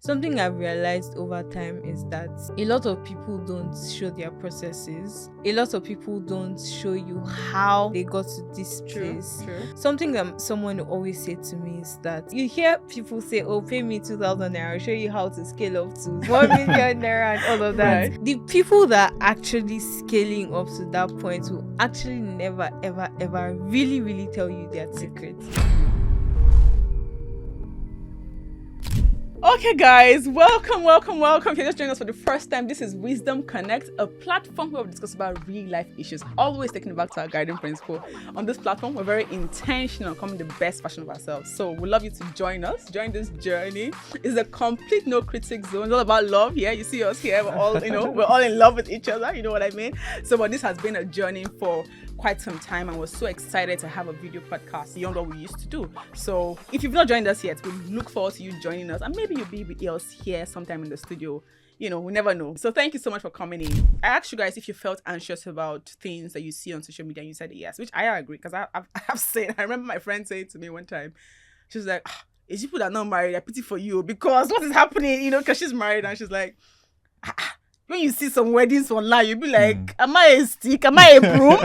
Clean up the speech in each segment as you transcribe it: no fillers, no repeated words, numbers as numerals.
Something I've realized over time is that a lot of people don't show their processes. A lot of people don't show you how they got to this place. True. Something that someone will always say to me is that you hear people say, "Oh, pay me 2,000 naira, I'll show you how to scale up to 1 million naira," and all of that. Right. The people that are actually scaling up to that point will actually never, ever, ever really, really tell you their secrets. Okay, guys, welcome. If you're just joining us for the first time, this is Wisdom Connect, a platform where we discuss about real life issues, always taking it back to our guiding principle. On this platform, we're very intentional on becoming the best version of ourselves. So we'd love you to join us, join this journey. It's a complete no critic zone. It's all about love. Yeah, you see us here. We're all, we're all in love with each other. You know what I mean? So, but this has been a journey for quite some time, and we're so excited to have a video podcast beyond what we used to do. So if you've not joined us yet, we look forward to you joining us, and maybe you'll be with us here sometime in the studio. We never know. So thank you so much for coming in. I asked you guys if you felt anxious about things that you see on social media, and you said yes, which I agree, because I've said, I remember my friend saying to me one time, she was like, it's people that are not married, I pity for you, because what is happening, because she's married, and she's like, when you see some weddings online, you'll be like, am I a stick? Am I a broom?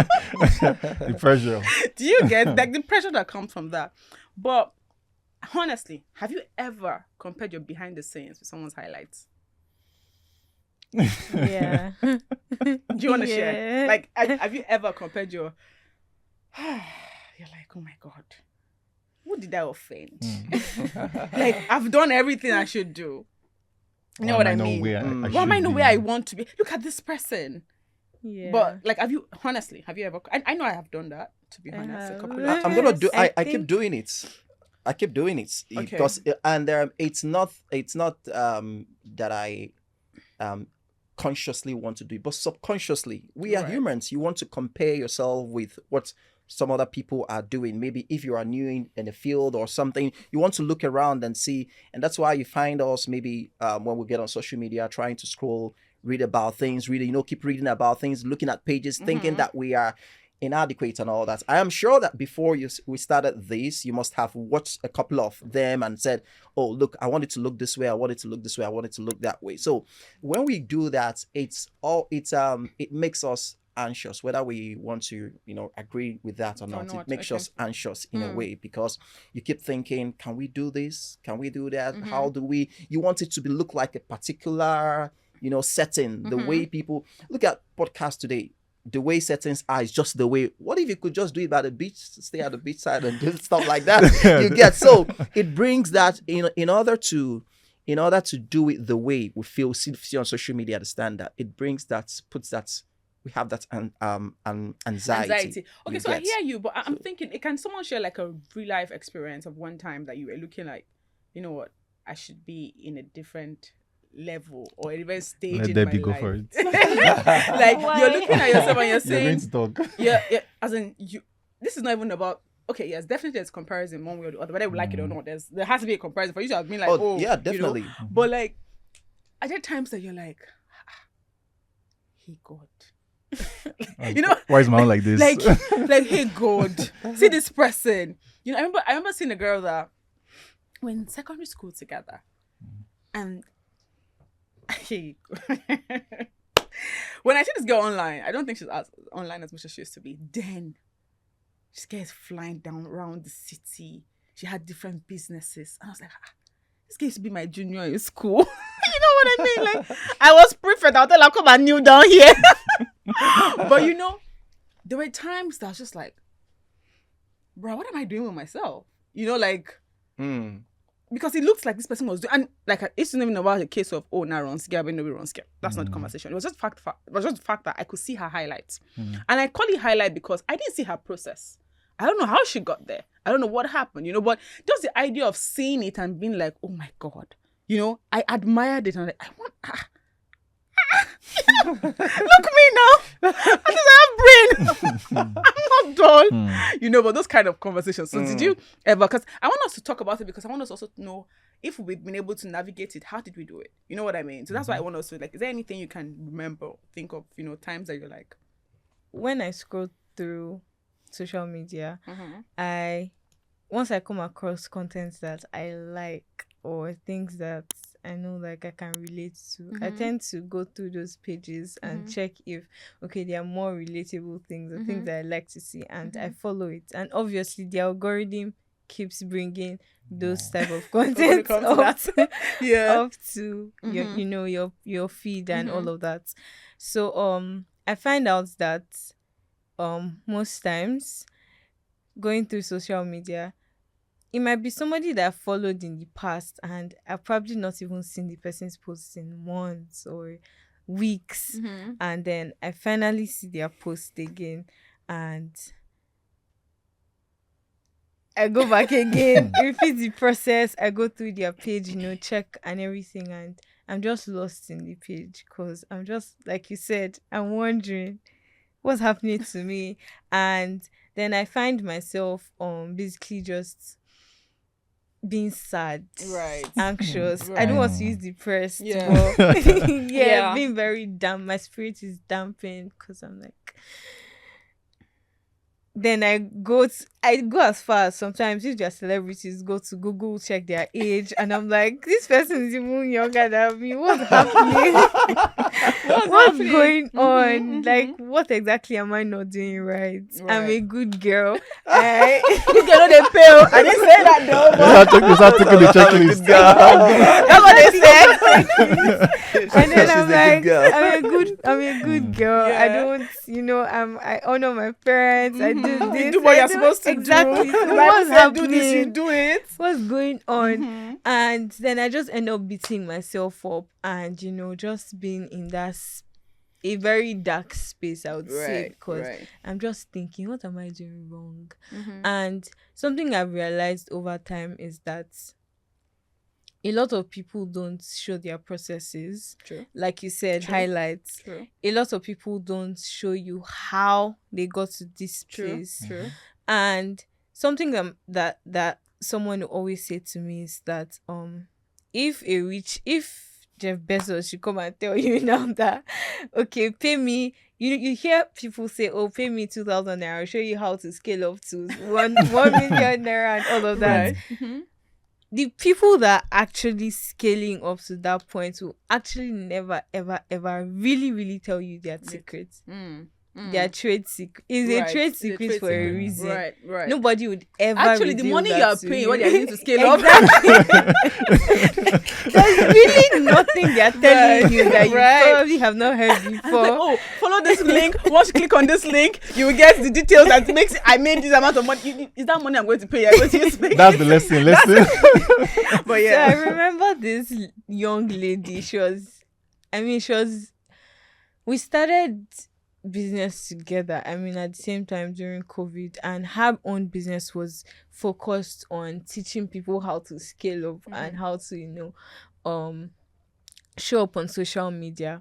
The pressure. Do you get like the pressure that comes from that? But honestly, have you ever compared your behind the scenes with someone's highlights? Yeah. Do you want to share? Like, have you ever compared your... You're like, oh my God, who did I offend? Like, I've done everything I should do. You know what I mean? Why am I not where I want to be? Look at this person. Yeah. But like, have you ever? I know I have done that, to be honest. A couple of I'm gonna do. I I keep doing it. I keep doing it Okay. because it's not that I consciously want to do it, but subconsciously we are Right. humans. You want to compare yourself with what some other people are doing. Maybe if you are new in the field or something, you want to look around and see, and that's why you find us maybe when we get on social media trying to scroll, read about things, keep reading about things, looking at pages, thinking that we are inadequate and all that. I am sure that before we started this, you must have watched a couple of them and said, oh, look, I want it to look this way, I want it to look this way, I want it to look that way. So when we do that, it makes us anxious, whether we want to agree with that or not. It makes us anxious in a way, because you keep thinking, can we do this, can we do that, how do we, you want it to look like a particular setting. The way people look at podcasts today, the way settings are is just the way. What if you could just do it by the beach, stay at the beach side and do stuff like that? You get, so it brings that in order to do it the way we see on social media, the standard, it brings that, puts that, we have that anxiety. Okay, so I hear you, but I'm thinking, can someone share like a real life experience of one time that you were looking like, you know what, I should be in a different level or a different stage Let in Debbie my go life? for it. Like, Why? you're looking at yourself and you're You're saying, going to talk. yeah, as in you. This is not even about. Okay, yes, definitely there's comparison one way or the other, whether we like it or not. There has to be a comparison for you to have been like, oh yeah, definitely. But like, are there times that you're like, hey God, Why is my own like this? like hey God, see this person. I remember seeing a girl that we're in secondary school together, and when I see this girl online, I don't think she's as online as much as she used to be. Then she gets flying down around the city. She had different businesses. I was like, this girl used to be my junior in school. You know what I mean? Like, I was prefect. I'll tell her, come and kneel down here. But there were times that I was just like, bro, what am I doing with myself? Because it looks like this person was doing, and like it's not even about a case of now wrong scare, but no wrong scare. That's not the conversation. It was just the fact that I could see her highlights, and I call it highlight because I didn't see her process. I don't know how she got there. I don't know what happened, but just the idea of seeing it and being like, oh my God, I admired it, and I want. Look me now. At least I have brain. I'm not dull. But those kind of conversations. So did you ever, because I want us to talk about it, because I want us also to know if we've been able to navigate it, how did we do it? You know what I mean? So that's why I want us to, like, is there anything you can remember, think of, times that you're like, when I scroll through social media, once I come across content that I like or things that I know like I can relate to. I tend to go through those pages and check if okay, there are more relatable things or things that I like to see, and I follow it. And obviously the algorithm keeps bringing those type of content up to your feed and all of that. So I find out that most times going through social media, it might be somebody that I followed in the past and I've probably not even seen the person's posts in months or weeks, and then I finally see their post again and I go back again, repeat the process. I go through their page, check and everything, and I'm just lost in the page because I'm just, like you said, I'm wondering what's happening to me. And then I find myself basically just being sad, anxious. I don't want to use depressed, but being very damp. My spirit is dampened because I'm like. Then I go as far as sometimes if they're celebrities, go to Google, check their age, and I'm like, this person is even younger than me. What's happening? What's going on? Like, what exactly am I not doing right? I'm a good girl. Good girl, they pale. I didn't say that though. You start taking the checklist. That's what they said. And then I'm like, I'm a good girl. I don't, I honor my parents. I do this. You do what you're supposed to exactly. do. So what's happening? Do this, you do it. What's going on? And then I just end up beating myself up and, just being in a very dark space, I would say, because I'm just thinking, what am I doing wrong? And something I've realized over time is that a lot of people don't show their processes. True. Like you said, highlights. True. A lot of people don't show you how they got to this place. True. And something that someone will always say to me is that if Jeff Bezos should come and tell you now that okay, pay me. You hear people say, "Oh, pay me 2,000 naira. I'll show you how to scale up to 1 million naira and all of that." Right. The people that are actually scaling up to that point will actually never, ever, ever really, really tell you their secrets. Their trade secret is a trade secret for a reason. Right. Nobody would ever actually the money you are paying, what they're using to scale up. There's really nothing they're telling you that you probably have not heard before. Follow this link. Once you click on this link, you will get the details that makes I made this amount of money. Is that money I'm going to pay? I'm going to use to That's the lesson. But yeah, so I remember this young lady. We started business together, at the same time during COVID, and her own business was focused on teaching people how to scale up and how to show up on social media.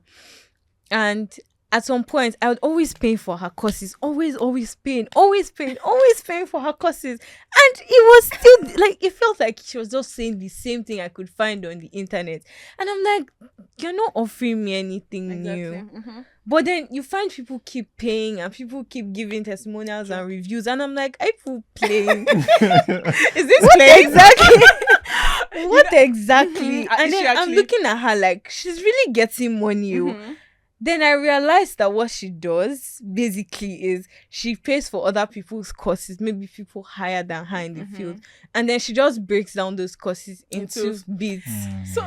And at some point I would always pay for her courses, always paying for her courses, and it was still like it felt like she was just saying the same thing I could find on the internet, and I'm like, you're not offering me anything new. But then you find people keep paying and people keep giving testimonials and reviews, and I'm like, are people playing? Is this what playing? exactly? What exactly? And then I'm looking at her like she's really getting money. Then I realized that what she does basically is she pays for other people's courses, maybe people higher than her in the field, and then she just breaks down those courses into bits. So,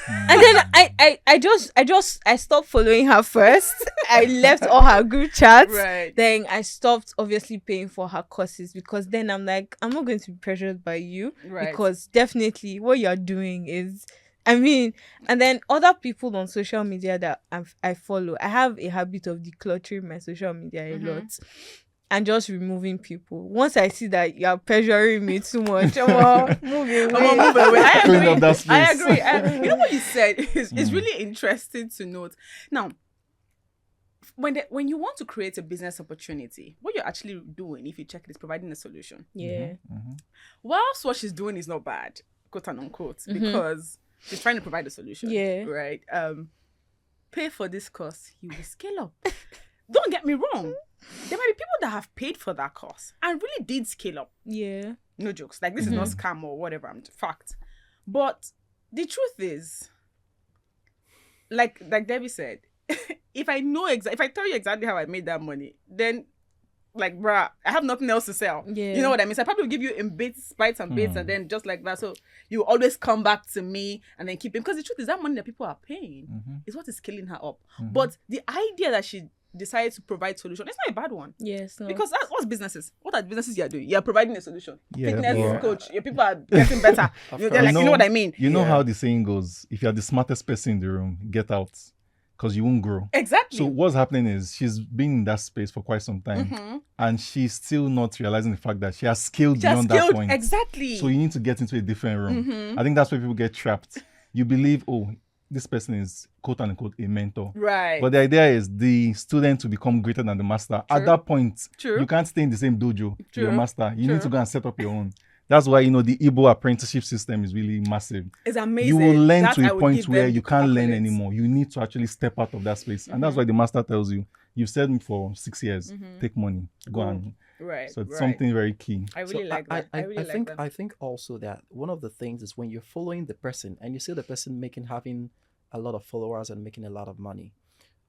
and then I stopped following her first. I left all her group chats. Right. Then I stopped obviously paying for her courses because then I'm like, I'm not going to be pressured by you, because definitely what you're doing is. And then other people on social media that I follow, I have a habit of decluttering my social media a lot and just removing people. Once I see that you're pressuring me too much, I'm moving away. I agree. You know what you said is really interesting to note. Now, when you want to create a business opportunity, what you're actually doing, if you check it, is providing a solution. Yeah. Whilst what she's doing is not bad, quote and unquote, because she's trying to provide a solution. Yeah. Right. Pay for this course, you will scale up. Don't get me wrong. There might be people that have paid for that course and really did scale up. Yeah. No jokes. Like, this is not scam or whatever. Fact. But the truth is, like Debbie said, if I tell you exactly how I made that money, then like, bruh, I have nothing else to sell. Yeah. You know what I mean? So I probably will give you in bits, bites and bits, and then just like that. So you always come back to me and then keep it. Because the truth is that money that people are paying is what is killing her up. But the idea that she decided to provide solution, it's not a bad one. Yes. No. Because that's what's businesses. What are the businesses you are doing? You are providing a solution. Yeah, Fitness coach. Your people are getting better. They're like, you know what I mean? You know how the saying goes, if you're the smartest person in the room, get out. Because you won't grow. Exactly. So what's happening is she's been in that space for quite some time, and she's still not realizing the fact that she has scaled beyond that point. Exactly. So you need to get into a different room. I think that's where people get trapped. You believe, oh, this person is quote unquote a mentor. Right. But the idea is the student to become greater than the master. At that point, you can't stay in the same dojo with your master. You need to go and set up your own. That's why, the Igbo apprenticeship system is really massive. It's amazing. You will learn to a point where you can't learn anymore. You need to actually step out of that space. And that's why the master tells you, you've said me for 6 years, take money, go on. Right. So it's something very key. I really like that. I think also that one of the things is when you're following the person and you see the person having a lot of followers and making a lot of money.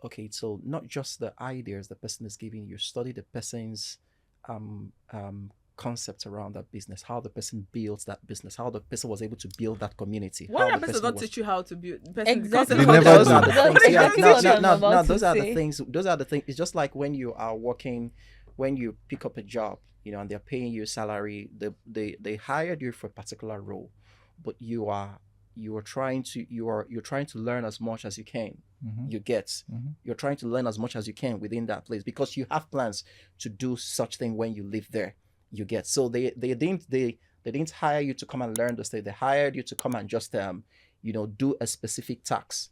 Okay, so not just the ideas the person is giving you, study the person's concepts around that business, how the person builds that business, how the person was able to build that community. What if the person does not teach you how to build? Exactly. They never Those do. are the things. No, those are say. the things. Those are the things. It's just like when you are working, when you pick up a job, and they're paying you salary. They hired you for a particular role, but you're trying to learn as much as you can. You're trying to learn as much as you can within that place because you have plans to do such thing when you live there. So they didn't hire you to come and learn the state. They hired you to come and just do a specific task.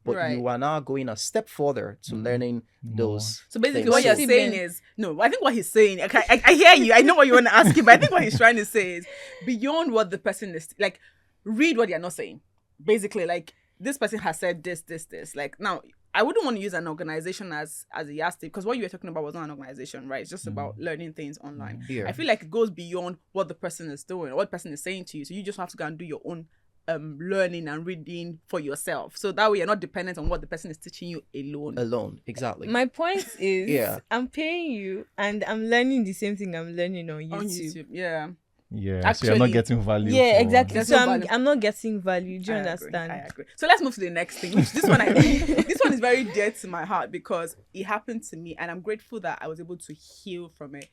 But you are now going a step further to learning those. So basically, things. what you're saying is I think what he's saying. I hear you. I know what you want to ask him, but I think what he's trying to say is beyond what the person is like. Read what you're not saying. Basically, like this person has said this. Like now, I wouldn't want to use an organization as a yardstick because what you were talking about was not an organization, right? It's just about learning things online. Yeah. I feel like it goes beyond what the person is doing or what the person is saying to you. So you just have to go and do your own learning and reading for yourself. So that way you're not dependent on what the person is teaching you alone. Exactly. My point is, I'm paying you and I'm learning the same thing I'm learning on YouTube. Yeah. Yeah, Actually, so you're not getting value. Yeah, exactly. There's So no value. I'm not getting value. Do you understand? I agree. So let's move to the next thing. Which this one this one is very dear to my heart because it happened to me and I'm grateful that I was able to heal from it.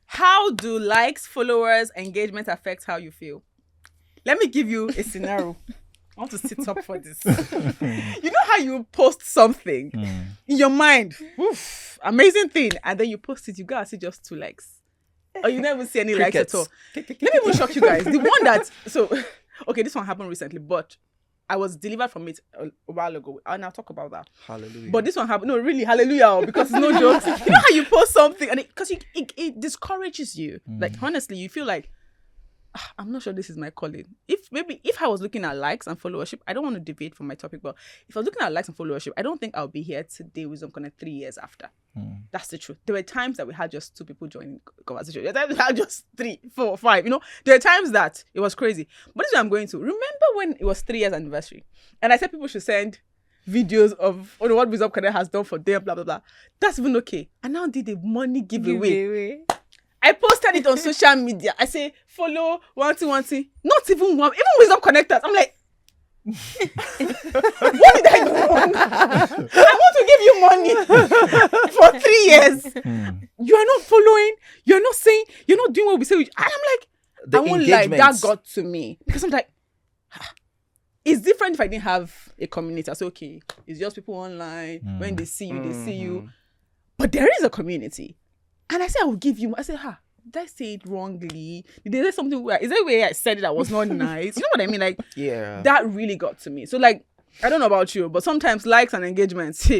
How do likes, followers, engagement affect how you feel? Let me give you a scenario. I want to sit up for this. You know how you post something in your mind, amazing thing, and then you post it, you go and see just 2 likes. Or you never see any likes at all. Let me even shock you guys. The one that okay, this one happened recently, but I was delivered from it a while ago, and I'll talk about that. Hallelujah. But this one happened. No, really, hallelujah, because it's no jokes. You know how you post something and because it discourages you. Like honestly, you feel like I'm not sure this is my calling. If I was looking at likes and followership, I don't want to deviate from my topic, but if I was looking at likes and followership, I don't think I'll be here today with Wisdom Connect 3 years after. That's the truth. There were times that we had just 2 people joining conversation. There were times we had just 3, 4, 5. There are times that it was crazy. But this is what I'm going to. Remember when it was 3 years anniversary, and I said people should send videos of what Wisdom Connect has done for them, blah blah blah. That's even okay. I now did a money giveaway. I posted it on social media. I say, follow, one thing. Not even one. Even Wisdom Connectors. I'm like, what did I do wrong? I want to give you money for 3 years. You are not following. You're not saying. You're not doing what we say. And I'm like, I won't lie. That got to me. Because I'm like, it's different if I didn't have a community. I say, okay, it's just people online. When they see you, they see you. But there is a community. And I said, I will give you. I said, did I say it wrongly? Did they say something where is there a way I said it that was not nice? You know what I mean? Like, yeah, that really got to me. So, like, I don't know about you, but sometimes likes and engagements,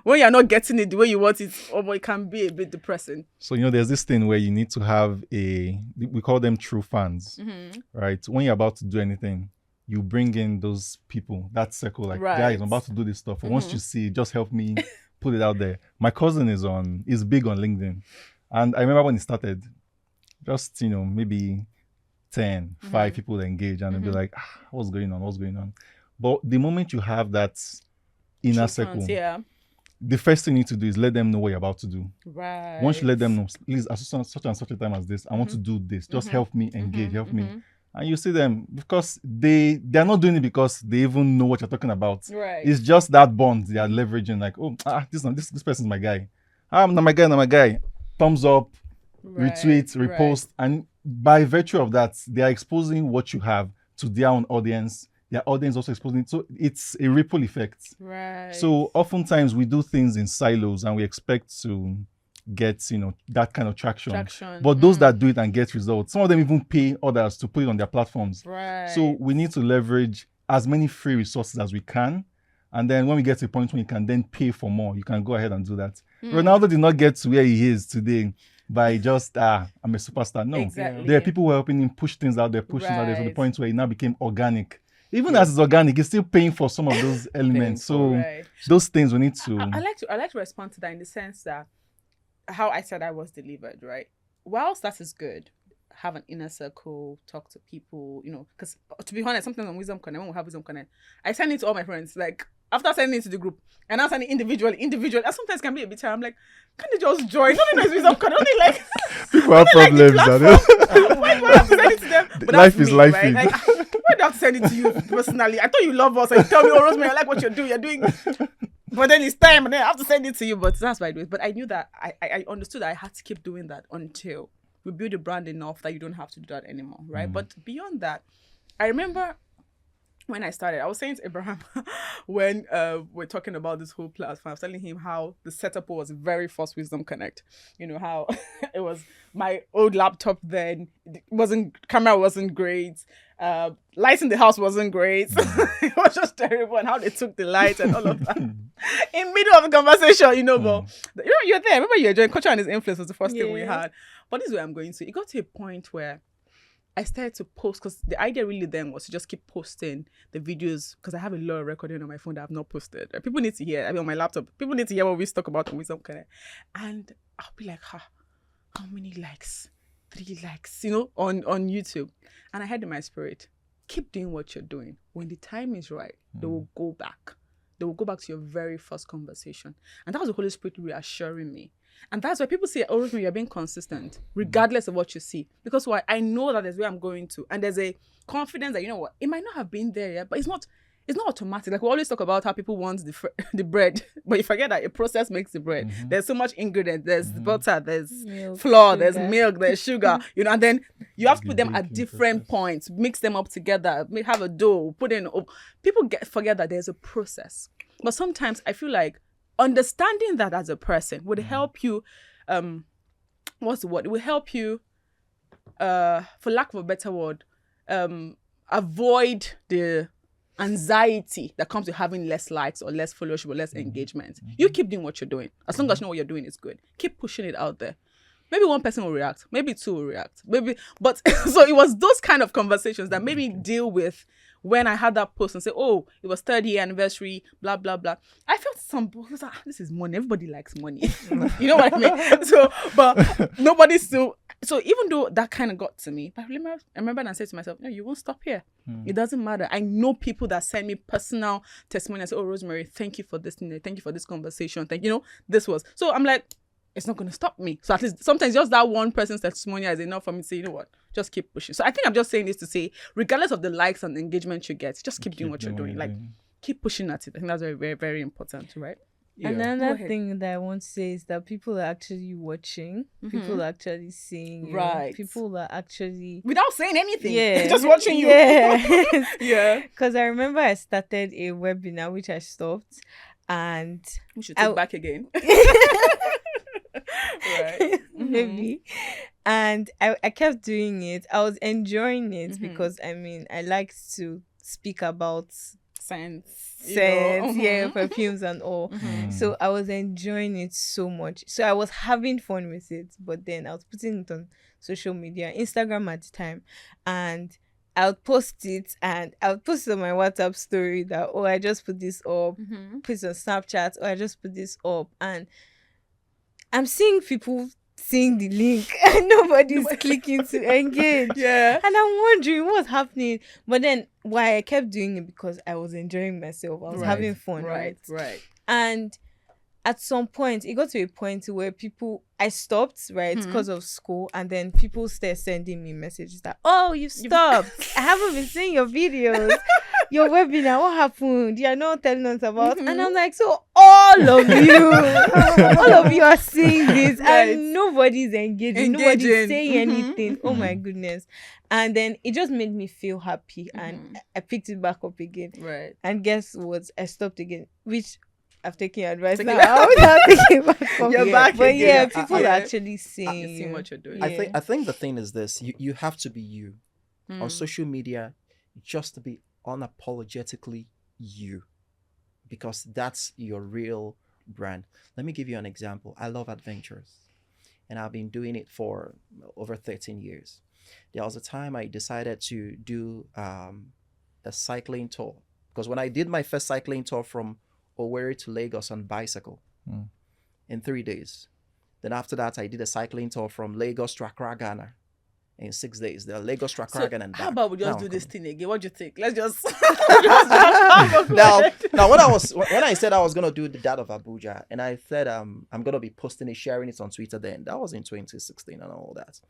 when you're not getting it the way you want it, it can be a bit depressing. So, there's this thing where you need to have we call them true fans, right? When you're about to do anything, you bring in those people, that circle, like, guys, I'm about to do this stuff. Once you see, just help me put it out there. My cousin is big on LinkedIn. And I remember when it started, just, maybe 10, 5 people engage and they'll be like, what's going on? But the moment you have that inner True friends, circle, yeah. the first thing you need to do is let them know what you're about to do. Right. Once you let them know, please, at such and such a time as this, I want to do this. Just help me engage, help me. And you see them, because they're not doing it because they even know what you're talking about. Right. It's just that bond they are leveraging. Like, oh, this person's my guy. Not my guy. Thumbs up, retweet, repost, and by virtue of that, they are exposing what you have to their own audience. Their audience also exposing it. So it's a ripple effect. Right. So oftentimes we do things in silos and we expect to get, that kind of traction. But those that do it and get results, some of them even pay others to put it on their platforms. Right. So we need to leverage as many free resources as we can. And then when we get to a point when you can then pay for more, you can go ahead and do that. Ronaldo did not get to where he is today by just, I'm a superstar. No, exactly. There are people who are helping him push things out there, to the point where it now became organic. Even as it's organic, it's still paying for some of those elements. Those things we need to. I like to respond to that in the sense that how I said I was delivered, right? Whilst that is good, have an inner circle, talk to people, because to be honest, sometimes on Wisdom Connect, when we have Wisdom Connect, I send it to all my friends. Like after sending it to the group, and I send it individually, and sometimes can be a bit tired. I'm like, can they just join? Not it's Wisdom Connect. Only like people have problems. Why do I have to send it to them? But life is life, right? Like, why do I have to send it to you personally? I thought you love us and you tell me, oh, Rosemary, I like what you're doing. You're doing. But then it's time and then I have to send it to you. But that's why I do it. But I knew that I understood that I had to keep doing that until we build a brand enough that you don't have to do that anymore, right? But beyond that, I remember when I started, I was saying to Abraham when we're talking about this whole platform, I was telling him how the setup was very first Wisdom Connect. How it was my old laptop then, camera wasn't great, lights in the house wasn't great. It was just terrible, and how they took the light and all of that in middle of the conversation, but you're there. Remember you're enjoying Culture and His Influence was the first thing we had. But this is where I'm going to. It got to a point where I started to post, because the idea really then was to just keep posting the videos, because I have a lot of recording on my phone that I've not posted. People need to hear, on my laptop, people need to hear what we talk about on Wisdom Connect. And I'll be like, how many likes? 3 likes, on YouTube. And I had in my spirit, keep doing what you're doing. When the time is right, they will go back. They will go back to your very first conversation. And that was the Holy Spirit reassuring me. And that's why people say, oh, Rosemary, you're being consistent, regardless of what you see. Because why? I know that is where I'm going to. And there's a confidence that, it might not have been there yet, but it's not automatic. Like we always talk about how people want the bread, but you forget that a process makes the bread. There's so much ingredient. There's butter, there's flour, sugar. There's milk, there's sugar, and then you have to put them at different points, mix them up together, have a dough, put in. People forget that there's a process. But sometimes I feel like understanding that as a person would help you, what's the word? It will help you, for lack of a better word, avoid the anxiety that comes with having less likes or less followership or less engagement. You keep doing what you're doing. As long as you know what you're doing is good. Keep pushing it out there. Maybe one person will react. Maybe 2 will react. But so it was those kind of conversations that made me deal with when I had that post and say, oh, it was 30th anniversary, blah, blah, blah. I felt this is money. Everybody likes money. You know what I mean? So, but nobody still. So even though that kind of got to me, but I remember and I said to myself, no, you won't stop here. It doesn't matter. I know people that send me personal testimony and say, oh, Rosemary, thank you for this. Thank you for this conversation. This was. So I'm like, it's not going to stop me. So at least sometimes just that one person's testimony is enough for me to say, you know what, just keep pushing. So I think I'm just saying this to say, regardless of the likes and the engagement you get, just keep doing what you're doing. Like, keep pushing at it. I think that's very, very, very important, right? Yeah. Another thing that I want to say is that people are actually watching. People are actually seeing you. Right. People are actually... without saying anything. Yeah. Just watching you. Yeah. Yeah. Because I remember I started a webinar, which I stopped. And... we should take back again. Right. Maybe. And I kept doing it. I was enjoying it because I like to speak about scents, perfumes and all. So I was enjoying it so much. So I was having fun with it, but then I was putting it on social media, Instagram at the time, and I would post it and I would post it on my WhatsApp story that, oh, I just put this up, put it on Snapchat, or I just put this up, and I'm seeing people seeing the link and nobody's clicking to engage. Yeah. And I'm wondering what's happening. But then why I kept doing it because I was enjoying myself. I was having fun, right? And at some point, it got to a point where I stopped, right, because of school, and then people started sending me messages that, oh, you stopped. I haven't been seeing your videos, your webinar, what happened? You're not telling us about. And I'm like, so all of you are seeing this, and nobody's engaging. Nobody's saying anything. Oh my goodness. And then it just made me feel happy, and I picked it back up again. Right. And guess what? I stopped again, which I've taken advice now. I would have taken back from You're back but again. yeah, people are actually seeing what you're doing. I think the thing is this: you have to be you on social media, just to be unapologetically you, because that's your real brand. Let me give you an example. I love adventures, and I've been doing it for over 13 years. There was a time I decided to do a cycling tour, because when I did my first cycling tour from Owerri to Lagos on bicycle in 3 days. Then after that, I did a cycling tour from Lagos to Accra, Ghana in 6 days. The Lagos to Accra, Ghana and back. How about we just do this thing again? What do you think? Let's just now when I said I was gonna do that of Abuja, and I said I'm gonna be posting it, sharing it on Twitter. Then that was in 2016 and all that.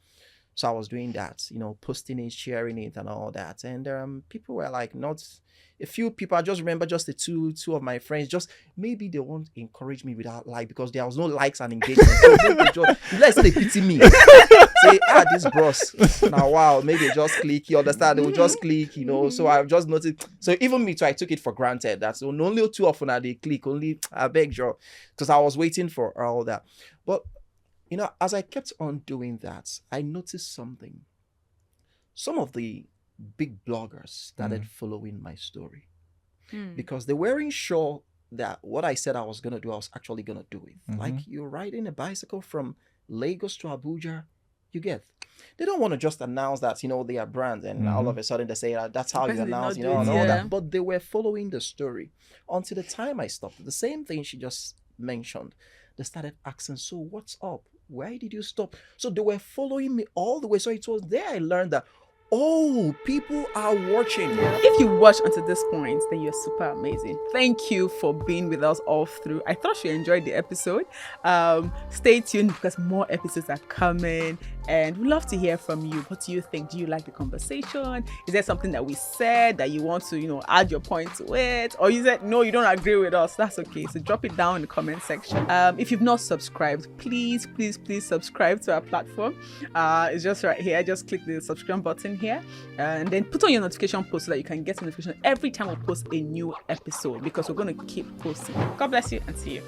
So I was doing that, posting it, sharing it, and all that. And people were like, not a few people. I just remember just the two of my friends. Just maybe they won't encourage me without like, because there was no likes and engagement. So let's say they pity me. Say, this bros. Now wow, maybe they just click. You understand? They will just click. So I've just noticed. So even me too, I took it for granted. That's only too often that they click. Only I beg you, because I was waiting for all that, but. As I kept on doing that, I noticed something. Some of the big bloggers started following my story because they weren't sure that what I said I was going to do, I was actually going to do it. Like, you're riding a bicycle from Lagos to Abuja, you get. They don't want to just announce that, they are brands, and all of a sudden they say that's how you announce, and all that. But they were following the story until the time I stopped. The same thing she just mentioned. They started asking, so what's up? Why did you stop? So they were following me all the way. So it was there I learned that, people are watching. If you watched until this point, then you're super amazing. Thank you for being with us all through. I thought you enjoyed the episode. Stay tuned because more episodes are coming, and we'd love to hear from you. What do you think? Do you like the conversation? Is there something that we said that you want to, add your point to it? Or you said, no, you don't agree with us? That's okay. So drop it down in the comment section. If you've not subscribed, please subscribe to our platform. It's just right here. Just click the subscribe button here, and then put on your notification post so that you can get a notification every time we post a new episode, because we're going to keep posting. God bless you and see you.